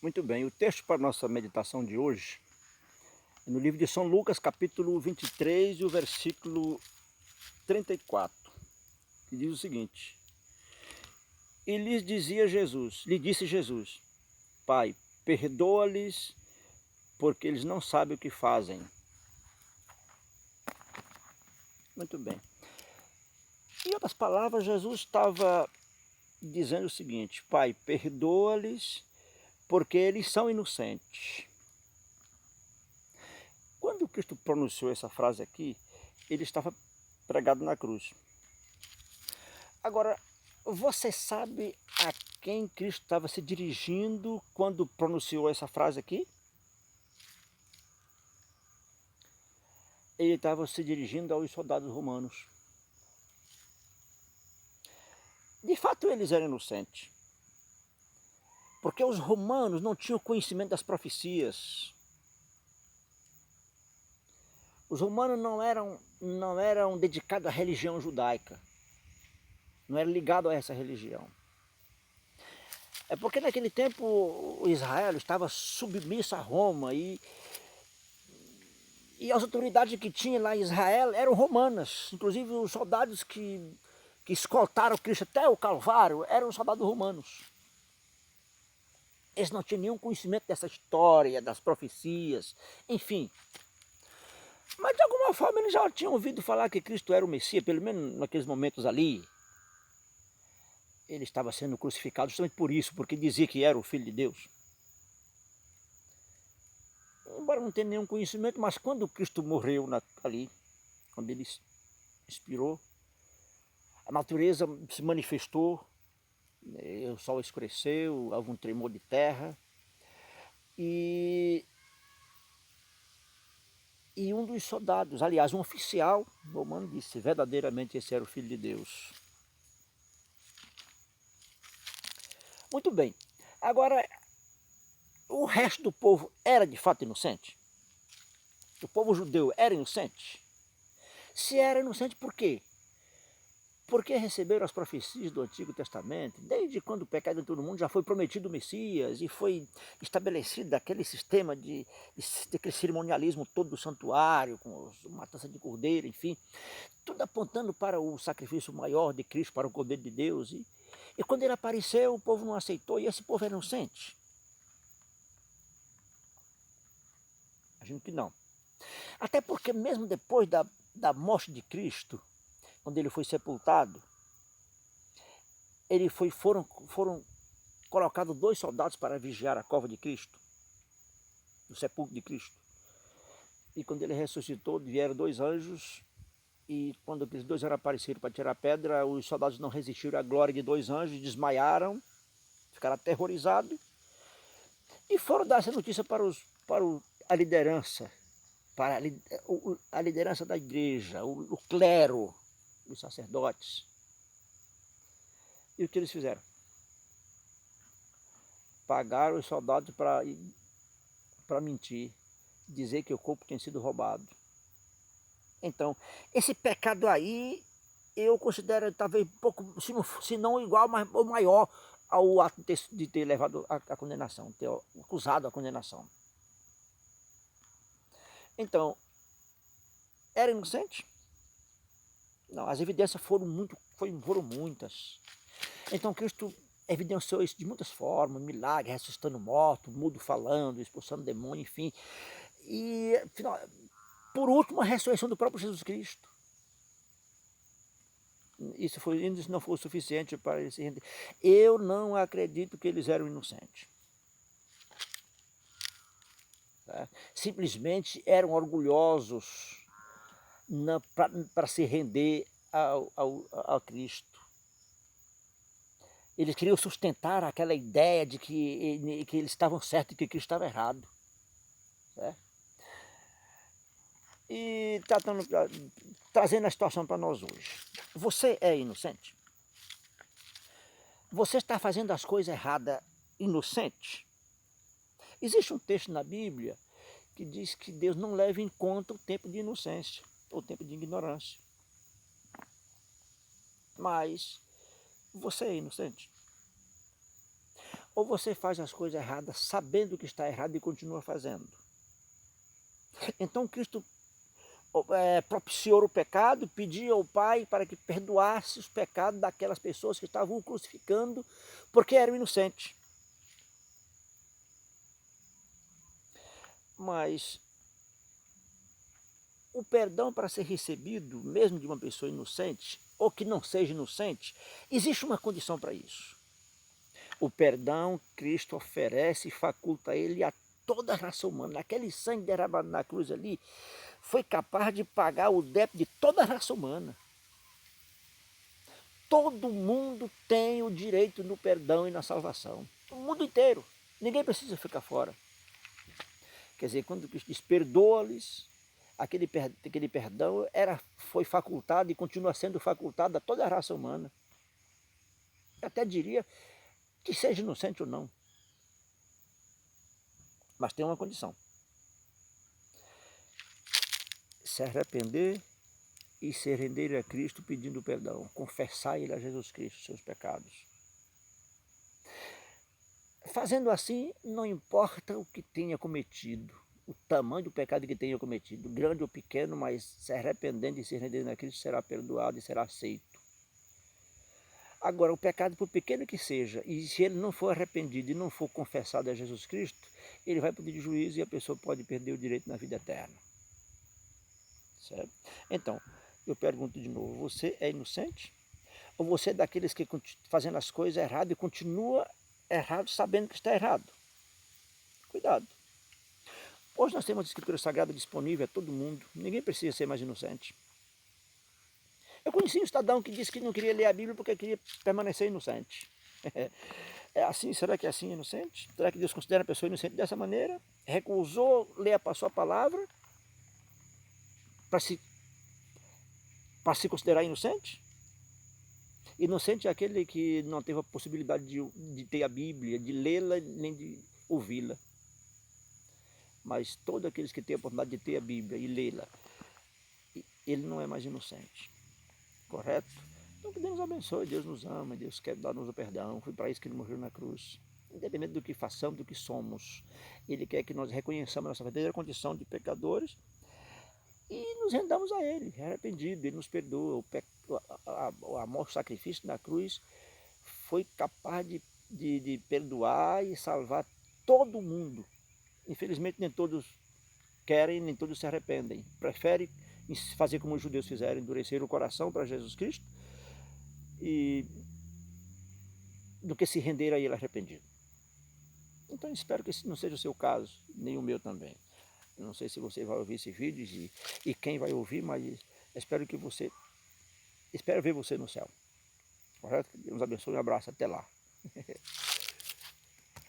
Muito bem, o texto para a nossa meditação de hoje é no livro de São Lucas, capítulo 23, e o versículo 34, que diz o seguinte: E lhe disse Jesus, Pai, perdoa-lhes, porque eles não sabem o que fazem. Muito bem. Em outras palavras, Jesus estava dizendo o seguinte: Pai, perdoa-lhes, porque eles são inocentes. Quando Cristo pronunciou essa frase aqui, ele estava pregado na cruz. Agora, você sabe a quem Cristo estava se dirigindo quando pronunciou essa frase aqui? Ele estava se dirigindo aos soldados romanos. De fato, eles eram inocentes. Porque os romanos não tinham conhecimento das profecias. Os romanos não eram dedicados à religião judaica. Não eram ligados a essa religião. É porque naquele tempo o Israel estava submisso a Roma e as autoridades que tinha lá em Israel eram romanas. Inclusive os soldados que escoltaram Cristo até o Calvário eram soldados romanos. Eles não tinham nenhum conhecimento dessa história, das profecias, enfim. Mas de alguma forma eles já tinham ouvido falar que Cristo era o Messias, pelo menos naqueles momentos ali. Ele estava sendo crucificado justamente por isso, porque dizia que era o Filho de Deus. Embora não tenha nenhum conhecimento, mas quando Cristo morreu ali, quando ele expirou, a natureza se manifestou, o sol escureceu, houve um tremor de terra, e um dos soldados, aliás, um oficial romano, disse verdadeiramente esse era o Filho de Deus. Muito bem. Agora, o resto do povo era de fato inocente? O povo judeu era inocente? Se era inocente, por quê? Porque receberam as profecias do Antigo Testamento, desde quando o pecado entrou no mundo já foi prometido o Messias e foi estabelecido aquele sistema aquele cerimonialismo todo do santuário, com matança de cordeiro, enfim, tudo apontando para o sacrifício maior de Cristo, para o Cordeiro de Deus. E quando ele apareceu, o povo não aceitou, e esse povo era inocente? Imagino que não. Até porque mesmo depois da morte de Cristo, quando ele foi sepultado, foram colocados 2 soldados para vigiar a cova de Cristo, o sepulcro de Cristo. E quando ele ressuscitou, vieram 2 anjos, e quando aqueles 2 anjos apareceram para tirar a pedra, os soldados não resistiram à glória de 2 anjos, desmaiaram, ficaram aterrorizados, e foram dar essa notícia para a liderança, para a liderança da igreja, o clero, os sacerdotes. E o que eles fizeram? Pagaram os soldados para mentir, dizer que o corpo tinha sido roubado. Então, esse pecado aí, eu considero talvez pouco, se não igual, mas ou maior ao ato de ter levado a condenação, ter acusado a condenação. Então, era inocente? Não, as evidências foram muitas. Então Cristo evidenciou isso de muitas formas, milagre, ressuscitando morto, mudo falando, expulsando demônio, enfim. E, por último, a ressurreição do próprio Jesus Cristo. Isso não foi o suficiente para ele se render. Eu não acredito que eles eram inocentes. Tá? Simplesmente eram orgulhosos para se render ao Cristo. Eles queriam sustentar aquela ideia de que eles estavam certos e que Cristo estava errado. Certo? E trazendo a situação para nós hoje. Você é inocente? Você está fazendo as coisas erradas inocente? Existe um texto na Bíblia que diz que Deus não leva em conta o tempo de inocência, ou o tempo de ignorância. Mas você é inocente? ou você faz as coisas erradas sabendo que está errado e continua fazendo. Então Cristo propiciou o pecado, pediu ao Pai para que perdoasse os pecados daquelas pessoas que estavam o crucificando porque eram inocentes. Mas o perdão para ser recebido, mesmo de uma pessoa inocente, ou que não seja inocente, existe uma condição para isso. O perdão Cristo oferece e faculta ele a toda a raça humana. Aquele sangue derramado na cruz ali foi capaz de pagar o débito de toda a raça humana. Todo mundo tem o direito no perdão e na salvação. O mundo inteiro. Ninguém precisa ficar fora. Quer dizer, quando Cristo diz perdoa-lhes, aquele perdão foi facultado e continua sendo facultado a toda a raça humana. Eu até diria que seja inocente ou não. Mas tem uma condição. Se arrepender e se render a Cristo pedindo perdão. Confessar a Ele a Jesus Cristo seus pecados. Fazendo assim, não importa o que tenha cometido, o tamanho do pecado que tenha cometido, grande ou pequeno, mas se arrependendo e se rendendo a Cristo, será perdoado e será aceito. Agora, o pecado, por pequeno que seja, e se ele não for arrependido e não for confessado a Jesus Cristo, ele vai pedir juízo e a pessoa pode perder o direito na vida eterna. Certo? Então, eu pergunto de novo, você é inocente? Ou você é daqueles que fazendo as coisas erradas e continua errado sabendo que está errado? Cuidado. Hoje nós temos a Escritura Sagrada disponível a todo mundo, ninguém precisa ser mais inocente. Eu conheci um cidadão que disse que não queria ler a Bíblia porque queria permanecer inocente. É assim? Será que é assim inocente? Será que Deus considera a pessoa inocente dessa maneira? Recusou ler a sua palavra para se considerar inocente? Inocente é aquele que não teve a possibilidade de ter a Bíblia, de lê-la, nem de ouvi-la. Mas todos aqueles que têm a oportunidade de ter a Bíblia e lê-la, ele não é mais inocente. Correto? Então que Deus nos abençoe, Deus nos ama, Deus quer dar-nos o perdão. Foi para isso que Ele morreu na cruz. Independente do que façamos, do que somos. Ele quer que nós reconheçamos a nossa verdadeira condição de pecadores e nos rendamos a Ele, arrependido. Ele nos perdoa. A morte, o sacrifício na cruz foi capaz de perdoar e salvar todo mundo. Infelizmente nem todos querem, nem todos se arrependem. Preferem fazer como os judeus fizeram, endurecer o coração para Jesus Cristo, do que se render a Ele arrependido. Então espero que esse não seja o seu caso, nem o meu também. Eu não sei se você vai ouvir esse vídeo e quem vai ouvir, mas espero ver você no céu. Correto? Deus nos abençoe, um abraço, até lá.